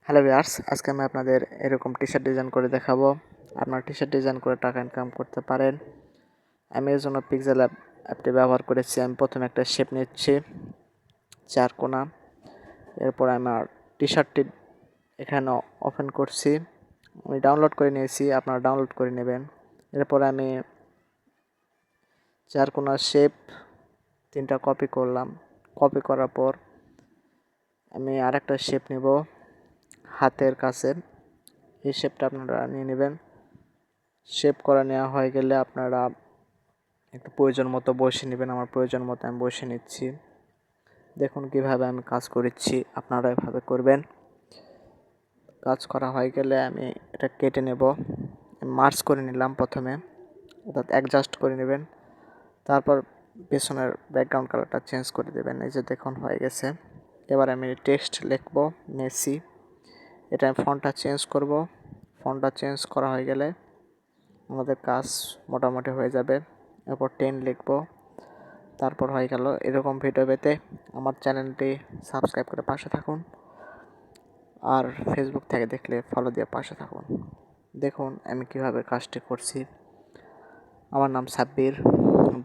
Hello viewers, আজকে আমি আপনাদের এরকম টি-শার্ট ডিজাইন করে দেখাবো। আপনারা টি-শার্ট ডিজাইন করে টাকা ইনকাম করতে পারেন। আমি এর জন্য পিক্সেল অ্যাপটি ব্যবহার করেছি। আমি প্রথমে একটা শেপ নিচ্ছি, 4 কোণা। এরপর আমার টি-শার্টটি এখানে ওপেন করছি। আমি ডাউনলোড করে নিয়েছি, আপনারা ডাউনলোড করে নেবেন। এরপর আমি 4 কোণার শেপ 3টা কপি করলাম। কপি করার পর আমি আরেকটা শেপ নেব হাতের কাছে। এই শেপটা আপনারা নিয়ে নেবেন। শেপ করা নেওয়া হয়ে গেলে আপনারা একটু প্রয়োজন মতো বসিয়ে নেবেন। আমার প্রয়োজন মতো আমি বসিয়ে নিচ্ছি। দেখুন কিভাবে আমি কাজ করেছি, আপনারা এভাবে করবেন। কাজ করা হয়ে গেলে আমি এটা কেটে নেব। মার্জ করে নিলাম প্রথমে, অর্থাৎ অ্যাডজাস্ট করে নেবেন। তারপর পেছনের ব্যাকগ্রাউন্ড কালারটা চেঞ্জ করে দেবেন। এই যে দেখুন হয়ে গেছে। এবার আমি টেক্সট লিখব মেসি। এটা আমি ফন্টটা চেঞ্জ করব। ফন্টটা চেঞ্জ করা হয়ে গেলে আমাদের কাজ মোটামুটি হয়ে যাবে। এরপর 10 লিখব। তারপর হয়ে গেল। এরকম ভিডিও পেতে আমার চ্যানেলটি সাবস্ক্রাইব করে পাশে থাকুন, আর ফেসবুক থেকে দেখলে ফলো দিয়ে পাশে থাকুন। দেখুন আমি কিভাবে কাজটি করছি। আমার নাম সাব্বির,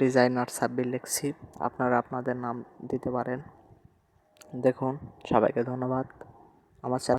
ডিজাইনার সাব্বির লিখছি। আপনারা আপনাদের নাম দিতে পারেন। দেখুন, সবাইকে ধন্যবাদ। আমার চ্যানেল